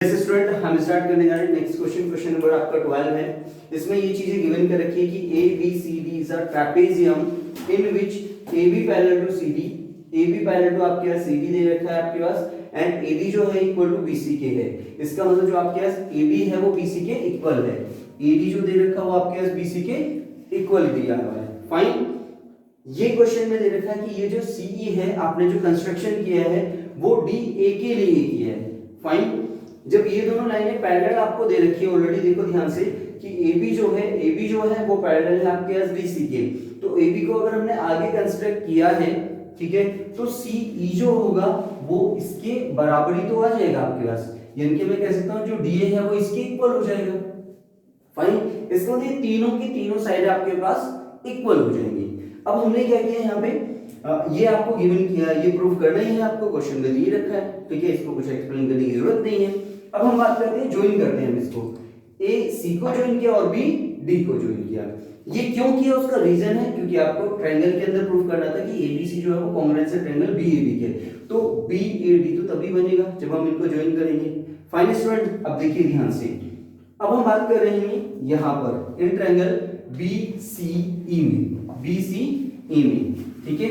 Student हम start करने जा रहे हैं नेक्स्ट क्वेश्चन नंबर आपका 12 है। इसमें ये चीजें गिवन कर रखी है कि A B C D is a trapezium in which A B parallel to C D, A B parallel to आपके पास सी डी दे रखा है आपके पास, एंड ए डी जो है इक्वल टू बी सी के है। इसका मतलब जो आपके पास ए बी है वो बी सी के इक्वल है, ए डी जो दे रखा है वो आपके पास बी सी के इक्वल दिया हुआ है। फाइन, ये क्वेश्चन में दे रखा है कि ये जो सीई है आपने जो कंस्ट्रक्शन किया है वो डी ए के लिए किया है। फाइन, जब ये दोनों लाइनें पैरेलल आपको दे रखी है ऑलरेडी, देखो ध्यान से कि AB जो है वो पैरेलल है आपके पास BC के, तो AB को अगर हमने आगे कंस्ट्रक्ट किया है, ठीक है, तो CE जो होगा वो इसके बराबरी तो आ जाएगा आपके पास, यानी कि मैं कह सकता हूं जो DA है वो इसके इक्वल हो जाएगा। फाइन, इसका मतलब ये तीनों की तीनों साइड आपके पास इक्वल हो जाएंगी। अब हमने क्या किया यहाँ पे, ये आपको गिवन किया, ये प्रूव करना ही है आपको, क्वेश्चन में दिए रखा है, ठीक है, इसको कुछ एक्सप्लेन करने की जरूरत नहीं है। अब हम बात करते हैं, ज्वाइन करते हैं हम इसको, ए सी को ज्वाइन किया और बी डी को ज्वाइन किया। ये क्यों किया उसका रीजन है, क्योंकि आपको ट्रायंगल के अंदर प्रूव करना था कि एबीसी जो है वो कॉन्ग्रुएंट है ट्रायंगल बीएडी के, तो बीएडी तो तभी बनेगा जब हम इनको ज्वाइन करेंगे। फाइन स्टूडेंट, अब देखिए ध्यान से, अब हम बात कर रहे हैं यहां पर इन ट्रायंगल बीसीई में, ठीक है,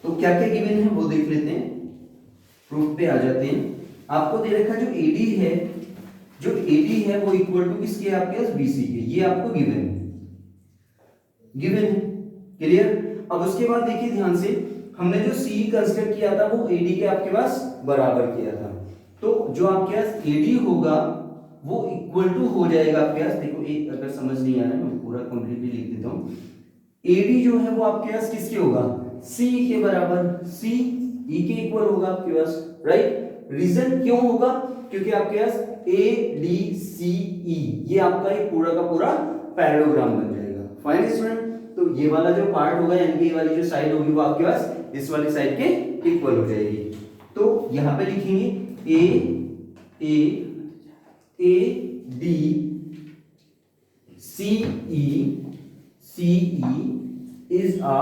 तो क्या क्या गिवन है वो देख लेते हैं, प्रूफ पे आ जाते हैं। आपको दे रखा जो एडी है वो इक्वल टू किसके, आपके पास बीसी के, ये आपको गिवन है, क्लियर। अब उसके बाद देखिए ध्यान से, हमने जो सी कंस्ट्रक्ट किया था वो एडी के आपके पास बराबर किया था, तो जो आपके पास एडी होगा वो इक्वल टू हो जाएगा आपके पास, देखो एक अगर समझ नहीं आ रहा है मैं पूरा कंप्लीटली लिख देता हूं, एडी जो है वो आपके पास किसके होगा, सी के बराबर, सी ई के इक्वल होगा आपके पास, राइट। रीजन क्यों होगा, क्योंकि आपके पास ए डी सी ई ये आपका एक पूरा का पूरा पैरेललोग्राम बन जाएगा। फाइन स्टूडेंट, तो ये वाला जो पार्ट होगा यानी कि ये वाली जो साइड होगी वो आपके पास इस वाली साइड के इक्वल हो जाएगी। तो यहां पे लिखेंगे A D C E is a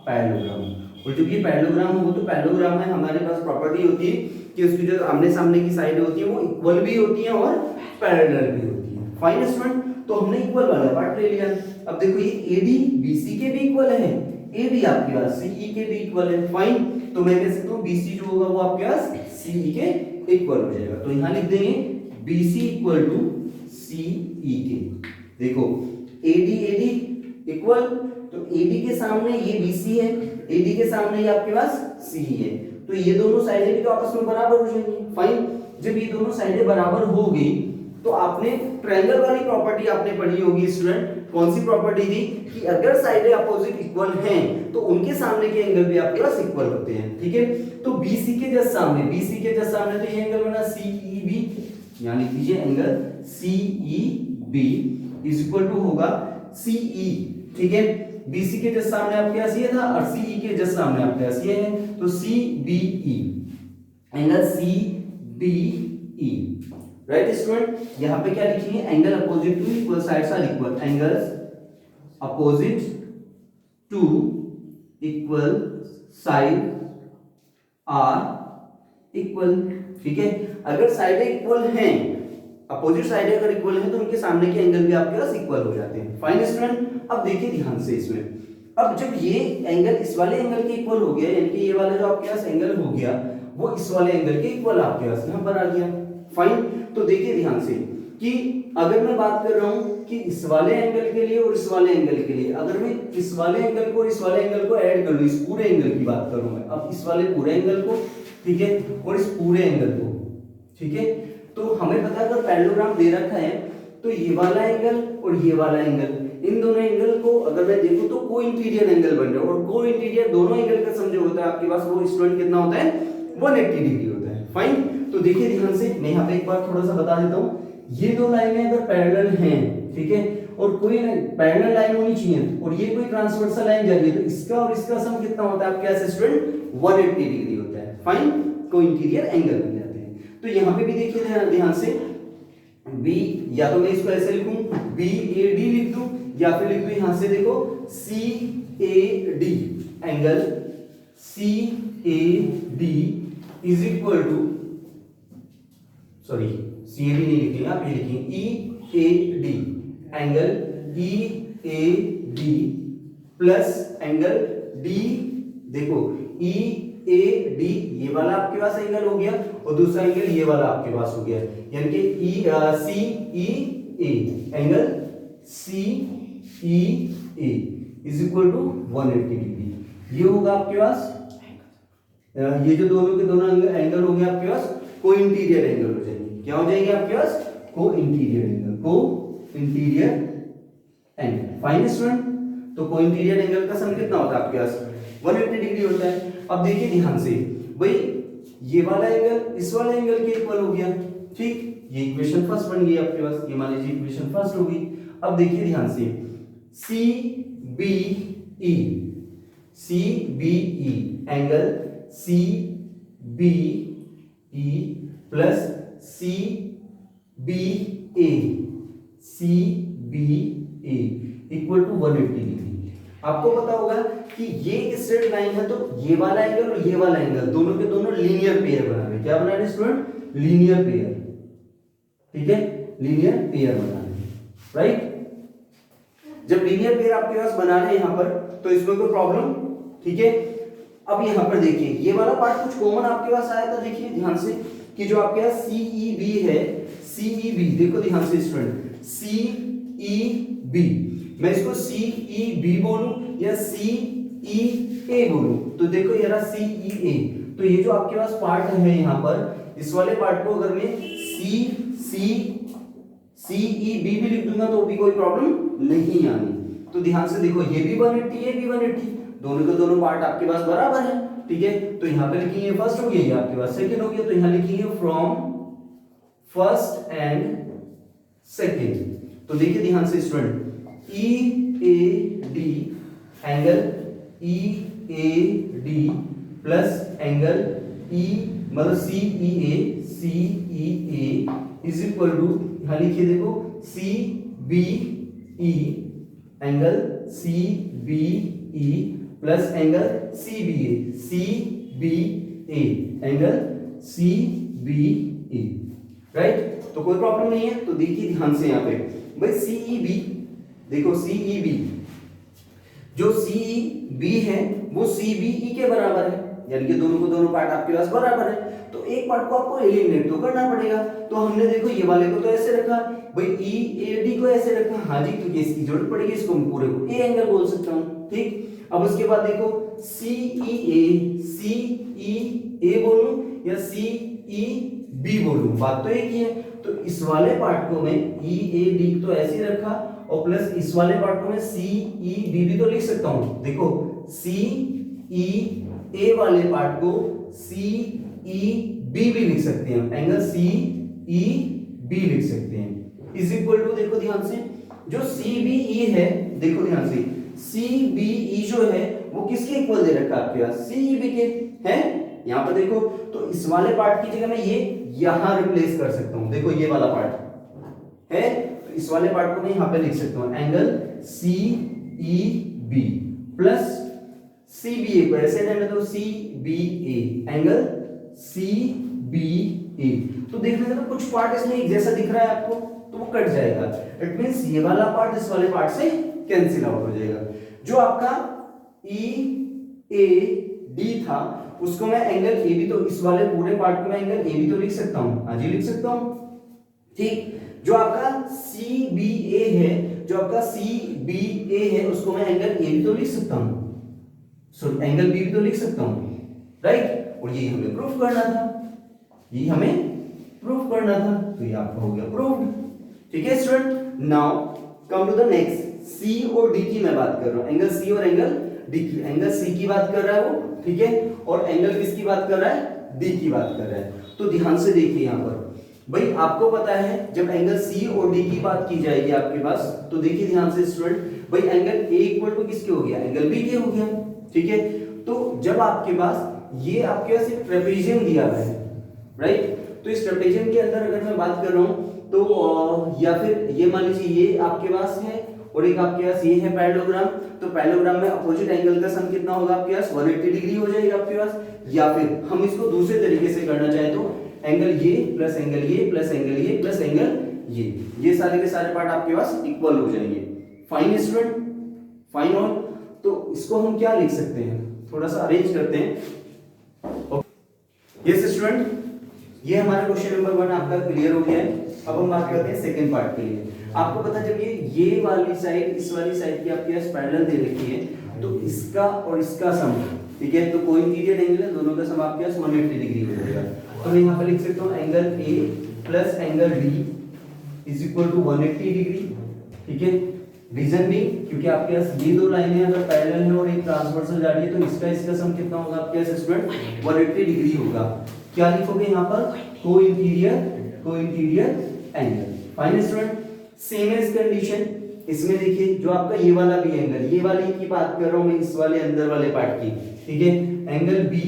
parallelogram, और जब ये पैरेललोग्राम हो तो पैरेललोग्राम में हमारे पास प्रॉपर्टी होती है कि उसकी जो आमने सामने की साइड होती है वो इक्वल भी होती है और पैरेलल भी होती है। फाइन स्टूडेंट, तो हमने इक्वल वाला पार्ट ले लिया। अब देखो ये एडी बीसी के भी इक्वल है, एडी आपके पास सीई के भी इक्वल है। फाइन, तो मैं कह सकता हूं बीसी जो होगा वो आपके पास सीई के इक्वल हो जाएगा, तो यहां लिख देंगे बीसी इक्वल टू सीई के। देखो एडी इक्वल, तो एडी के सामने ये बीसी है, एडी के सामने ये आपके पास सीई है, तो ये दोनों साइडें भी तो आपस में बराबर हो जाएंगी। फाइन, जब ये दोनों साइडें बराबर हो गई तो आपने ट्रायंगल वाली प्रॉपर्टी आपने पढ़ी होगी स्टूडेंट, कौन सी प्रॉपर्टी थी कि अगर साइडें अपोजिट इक्वल हैं तो उनके सामने के एंगल भी आपके पास इक्वल होते हैं, ठीक है। तो बीसी के जस्ट सामने तो ये एंगल बना सीईबी, यानी कि ये angle CEB is equal to होगा सीई, ठीक है। बीसी के जस्ट सामने आपके पास ये था और सीई के जस्ट सामने आपके पास ये है, तो CBE, angle CBE, right student. यहां पे क्या लिखेंगे, angle opposite to equal sides are equal, angles opposite to equal side are equal, ठीक है। अगर साइडें इक्वल हैं, अपोजिट साइडें अगर इक्वल हैं तो उनके सामने के एंगल भी आपके पास इक्वल हो जाते हैं। फाइन स्टूडेंट, अब देखिए ध्यान से इसमें, अब जब ये एंगल इस वाले एंगल के इक्वल हो गया, यानी कि ये वाला जो आपके पास एंगल हो गया वो इस वाले एंगल के इक्वल आपके पास यहां पर आ गया। फाइन, तो देखिए ध्यान से कि अगर मैं बात कर रहा हूं कि इस वाले एंगल के लिए और इस वाले एंगल के लिए, अगर मैं इस वाले एंगल को और इस वाले एंगल को ऐड कर लूं, इस पूरे एंगल की बात करूं मैं, अब इस वाले पूरे एंगल को, ठीक है, और इस पूरे एंगल को, ठीक है, तो हमें पता है अगर पैरेललोग्राम दे रखा है तो ये वाला एंगल और ये वाला एंगल, इन दोनों एंगल को अगर मैं देखूं तो को इंटीरियर एंगल बन रहा है, और को इंटीरियर दोनों एंगल का सम जो होता है आपके पास वो स्टूडेंट कितना होता है, 180 डिग्री होता है। फाइन, तो देखिए ध्यान से, मैं यहाँ पे एक बार थोड़ा सा बता देता हूँ, ये दो लाइनें अगर पैरेलल हैं, ठीक है, और कोई पैरेलल लाइन होनी चाहिए और ये कोई ट्रांसवर्सल लाइन जा रही है, तो इसका और इसका सम कितना होता है आपके पास स्टूडेंट, 180 डिग्री होता है। फाइन, को इंटीरियर एंगल बन जाते हैं। तो यहाँ पे भी देखिए ध्यान से, बी, या तो मैं इसको ऐसे लिखूं बी ए डी लिख दूं, या फिर लिख दूं यहां से देखो C A D, angle C A D is equal to sorry CAD नहीं लिखेंगे आप, ये लिखेंगे EAD, angle EAD plus angle D, देखो EAD ये वाला आपके पास एंगल हो गया और दूसरा एंगल ये वाला आपके पास हो गया, यानी कि CEA, angle CEA is equal to 180 degree. ये होगा आपके पास, ये जो दोनों के दोनों एंगल हो गए आपके पास को इंटीरियर एंगल हो जाएंगे। क्या हो जाएंगे आपके पास? को इंटीरियर एंगल, को इंटीरियर एंगल। फाइन स्टूडेंट, तो को इंटीरियर एंगल का सम कितना होता है आपके पास? 180 डिग्री होता है। अब देखिए ध्यान से भाई, ये वाला एंगल इस वाले एंगल के इक्वल हो गया, ठीक, ये इक्वेशन फर्स्ट बन गई आपके पास, ये मान लीजिए इक्वेशन फर्स्ट हो गई। अब देखिए ध्यान से CBE, CBE angle CBE plus CBA, CBA equal to 180 degree. आपको पता होगा कि ये स्ट्रेट लाइन है, तो ये वाला एंगल और ये वाला एंगल दोनों के दोनों लीनियर पेयर बना रहे। क्या बना रहे स्टूडेंट? लीनियर पेयर, ठीक है, लीनियर पेयर बना रहे, राइट। जब लीनियर पेयर आपके पास बना रहे हैं यहाँ पर, तो इसमें कोई प्रॉब्लम, ठीक है। अब यहाँ पर देखिए ये वाला पार्ट कुछ कॉमन आपके पास आया था, देखिए ध्यान से कि जो आपके पास CEB है, CEB देखो ध्यान से स्टूडेंट, CEB, मैं इसको CEB बोलूं या CEA बोलूं, तो देखो ये रहा CEA। तो ये जो आपके पास पार्ट है यहाँ पर, इस वाले पार्ट को अगर मैं CEB भी लिख दूंगा तो भी कोई प्रॉब्लम नहीं आनी। तो ध्यान से देखो, ये भी 180, ये भी 180, दोनों के दोनों पार्ट आपके पास बराबर है, ठीक है। तो यहाँ पे लिखेंगे फर्स्ट हो गया, ये आपके पास सेकंड हो गया, तो यहाँ लिखेंगे फ्रॉम फर्स्ट एंड सेकंड। तो देखिए ध्यान से student, EAD angle EAD plus angle मतलब CEA इज इक्वल टू, यहाँ लिखिए देखो CBE angle CBE plus angle CBA angle CBA, right. तो कोई प्रॉब्लम नहीं है। तो देखिए ध्यान से यहाँ पे भाई CEB, देखो CEB, जो CEB है वो CBE के बराबर है, यानी कि दोनों को दोनों पार्ट आपके पास बराबर है। तो एक पार्ट को आपको एलिमिनेट तो करना पड़ेगा। तो हमने देखो ये वाले को तो ऐसे रखा भाई, EAD को ऐसे रखा, हाँ जी, क्योंकि इसकी जरूरत पड़ेगी, इसको मैं पूरे को ए एंगल बोल सकता हूँ, ठीक। अब उसके बाद देखो CEA बोलूं या CEB बोलूं, बात तो एक ही है। तो इस वाले पार्ट को मैं EAD तो ऐसे रखा और प्लस इस वाले पार्ट को मैं CEB भी तो लिख सकता हूं। देखो CEA वाले पार्ट को CEB भी लिख सकते हैं, एंगल CEB लिख सकते हैं, इज इक्वल टू, देखो ध्यान से, जो CBE है, देखो ध्यान से CBE जो है वो किसके इक्वल दे रखा है आपके पास? CEB के है। यहाँ पर देखो, तो इस वाले पार्ट की जगह मैं ये यहां रिप्लेस कर सकता हूं, देखो ये वाला पार्ट है, तो इस वाले पार्ट को मैं यहां पे लिख सकता हूं, एंगल CEB प्लस CBA को ऐसे रहने दो, CBA एंगल CBA। तो देख रहे हैं कुछ पार्ट इसमें एक जैसा दिख रहा है आपको, तो वो कट जाएगा। इट मींस ये वाला पार्ट इस वाले पार्ट से कैंसिल आउट हो जाएगा। जो आपका EAD था उसको मैं एंगल AB, तो इस वाले पूरे पार्ट को मैं एंगल AB तो लिख सकता हूं, हाँ जी लिख सकता हूं, ठीक। जो आपका CBA है, जो आपका CBA है, उसको मैं एंगल AB तो लिख सकता हूं, सो एंगल B भी तो लिख सकता हूं, राइट। और ये हमें प्रूफ करना था, ये हमें प्रूफ करना था, तो ये आपका हो गया प्रूव्ड, ठीक है student. Now come to the next, C और D की मैं बात कर रहा हूं, एंगल C और एंगल D की। एंगल C की बात कर रहा है वो, ठीक है, और एंगल किसकी बात कर रहा है? D की बात कर रहा है। तो ध्यान से देखिए यहाँ पर भाई, आपको पता है जब एंगल C और D की बात की जाएगी आपके पास, तो देखिए ध्यान से स्टूडेंट, भाई एंगल A इक्वल टू किसके हो गया? एंगल B के हो गया, ठीक है। तो जब आपके पास ये आपके पास एक ट्रेपेजियम दिया हुआ है, राइट, तो इस ट्रेपेजियम के अंदर अगर मैं बात कर रहा हूं तो या फिर ये मान लीजिए ये आपके पास है और एक आपके पास ये है पैरेललोग्राम, तो पैरेललोग्राम में अपोजिट एंगल का सम कितना होगा आपके पास? 180 डिग्री हो जाएगा आपके पास। या फिर हम इसको दूसरे तरीके से करना चाहें तो एंगल ये प्लस एंगल ये प्लस एंगल ये प्लस एंगल ये सारे के सारे पार्ट आपके पास इक्वल हो जाएंगे। Fine student, fine all. तो इसको हम क्या लिख सकते हैं, थोड़ा सा अरेंज करते हैं। यस स्टूडेंट, ये हमारा क्वेश्चन नंबर 1 आपका क्लियर हो गया है। अब हम बात करते हैं सेकंड पार्ट के लिए। आपको पता जब ये वाली साइड इस वाली साइड की आपके पास पैरेलल दे रखी है, तो इसका और इसका सम, ठीक है, तो कोई पीरियड एंगल है, दोनों का सम आपके पास 180 डिग्री हो जाएगा। तो मैं यहाँ पे लिख सकता हूँ angle A plus angle D is equal to 180 degree, ठीक है। रीजन भी क्योंकि आपके पास ये दो लाइनें अगर पैरेलल है और एक ट्रांसवर्सल जा रही है, तो इसका सम कितना होगा आपके पास स्टूडेंट, 180 डिग्री होगा। क्या लिखोगे यहाँ पर, को interior angle. Fine student, same as condition इसमें देखिए, जो आपका ये वाला भी एंगल, ये वाली की बात कर रहा हूं मैं, इस वाले अंदर वाले पार्ट की, ठीक है। Angle B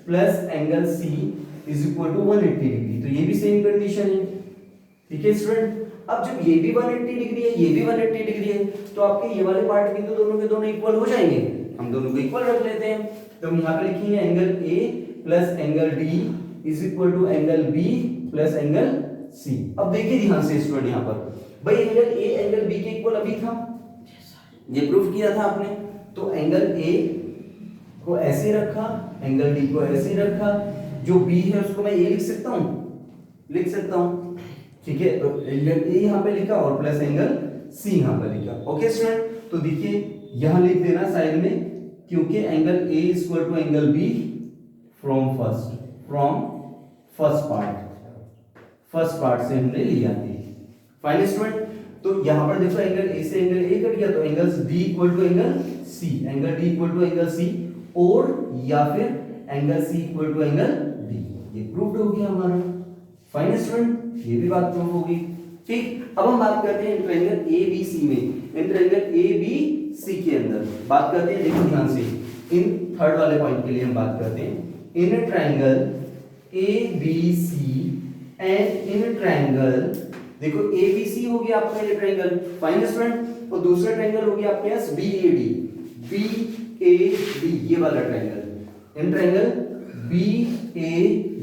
plus angle C is equal to 180 degree, तो ये भी सेम कंडीशन है, ठीक है स्टूडेंट। अब जब ये भी 180 डिग्री है, ये भी 180 डिग्री है, तो आपके ये वाले पार्ट भी तो दोनों के दोनों इक्वल हो जाएंगे। हम दोनों को इक्वल रख लेते हैं, तो हम यहाँ पे लिखेंगे angle A plus angle D is equal to angle B plus angle C. अब देखिए ध्यान से स्टूडेंट, यहाँ पर भाई एंगल ए एंगल बी के इक्वल अभी था, ये प्रूफ किया था आपने। तो एंगल ए को ऐसे रखा, एंगल डी को ऐसे रखा, जो बी है उसको मैं ये लिख सकता हूं, ठीक है। तो एंगल ए यहाँ पे लिखा और प्लस एंगल सी यहाँ पे लिखा। ओके स्टूडेंट, तो देखिए यहाँ लिख देना साइड में, क्योंकि angle A is equal to angle B from first part से हमने लिया थी। फाइन स्टूडेंट, तो यहाँ पर देखो एंगल ए से एंगल ए कट गया, तो angle D equal to angle C, angle D equal to angle C, और या फिर angle C equal to angle D, ये प्रूव्ड हो गया हमारा। फाइन स्टूडेंट, ये भी बात प्रूव होगी, ठीक। अब हम बात करते हैं ट्रायंगल ए बी सी में, इन ट्रायंगल ए बी सी के अंदर बात करते हैं। देखो ध्यान से, इन थर्ड वाले पॉइंट के लिए हम बात करते हैं। In triangle A B C and in triangle, देखो ए बी सी हो गया आपका ये ट्रायंगल, फाइन स्टूडेंट, और दूसरा ट्रायंगल हो गया आपके पास बी ए डी, ये वाला triangle, in triangle B A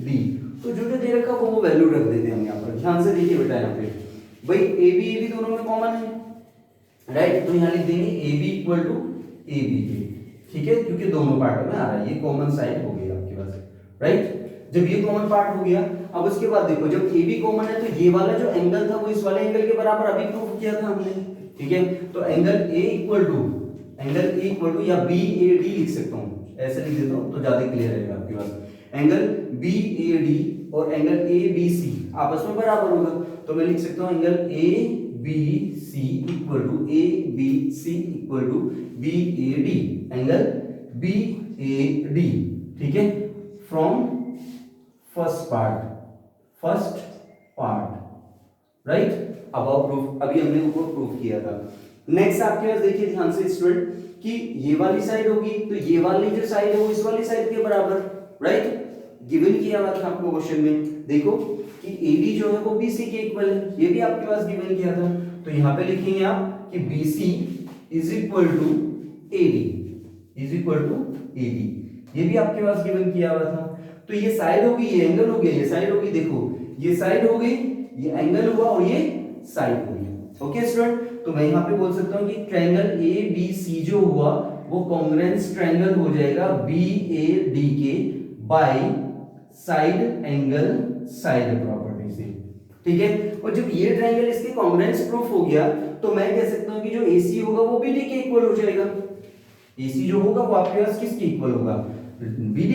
D. तो जो दे रखा वो वैल्यू रख देते हैं हम यहाँ पर। ध्यान से देखिए बेटा, यहाँ पे भाई ए बी दोनों में कॉमन है, राइट। तो यहाँ लिख देंगे A B equal to A B, ठीक है, क्योंकि दोनों पार्ट में आ रहा है, ये कॉमन साइड हो गया आपके पास, राइट। जब ये कॉमन पार्ट हो गया, अब उसके बाद देखो जब ए बी कॉमन है, तो ये वाला जो एंगल था वो इस वाले एंगल के बराबर अभी प्रूफ किया था हमने, ठीक है। तो एंगल ए इक्वल टू या बी ए डी लिख सकता हूँ, ऐसे लिख देता हूँ तो ज्यादा क्लियर रहेगा आपके पास। एंगल बी ए डी और एंगल ए बी सी आपस में बराबर होगा, तो मैं लिख सकता हूँ angle A B C equal to B A D, angle B A D, ठीक है, फ्रॉम फर्स्ट पार्ट, राइट। अब प्रूफ, अभी हमने ऊपर प्रूफ किया था। नेक्स्ट आपके पास देखिए ध्यान से स्टूडेंट, कि ये वाली साइड होगी, तो ये वाली जो साइड है वो इस वाली साइड के बराबर, राइट, गिवन किया हुआ था आपको क्वेश्चन में। देखो कि AD जो है वो BC के इक्वल है, ये भी आपके पास गिवन किया था। तो यहाँ पे लिखेंगे आप कि BC is equal to AD, ये भी आपके पास गिवन किया हुआ था। तो ये साइड होगी, ये एंगल हो गया, ये साइड होगी, देखो ये साइड हो गई, ये एंगल हुआ और ये साइड हो गई। ओके स्टूडेंट, तो मैं यहाँ पे बोल सकता हूँ कि ट्रायंगल ABC जो हुआ वो कॉन्ग्रुएंस ट्रायंगल हो जाएगा BAD के by side angle side property से, ठीक है। और जब ये ट्रायंगल इसके कॉन्ग्रुएंस प्रूफ हो गया, तो मैं कह सकता हूँ कि जो AC होगा वो BD के इक्वल हो जाएगा। AC जो होगा वो आपके पास किसके इक्वल होगा, BD